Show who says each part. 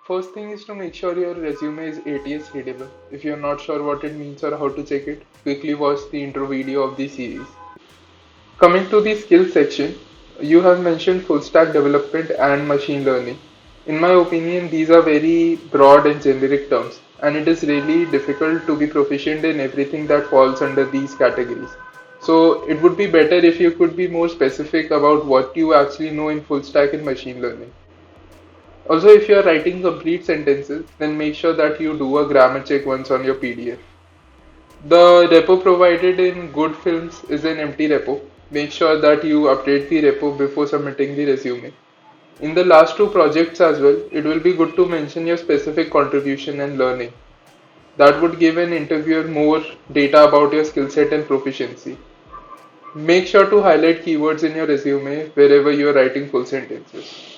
Speaker 1: First thing is to make sure your resume is ATS readable. If you're not sure what it means or how to check it, quickly watch the intro video of the series. Coming to the skills section, you have mentioned full stack development and machine learning. In my opinion, these are very broad and generic terms, and it is really difficult to be proficient in everything that falls under these categories. So, it would be better if you could be more specific about what you actually know in full stack and machine learning. Also, if you are writing complete sentences, then make sure that you do a grammar check once on your PDF. The repo provided in good films is an empty repo. Make sure that you update the repo before submitting the resume. In the last two projects as well, it will be good to mention your specific contribution and learning. That would give an interviewer more data about your skill set and proficiency. Make sure to highlight keywords in your resume wherever you are writing full sentences.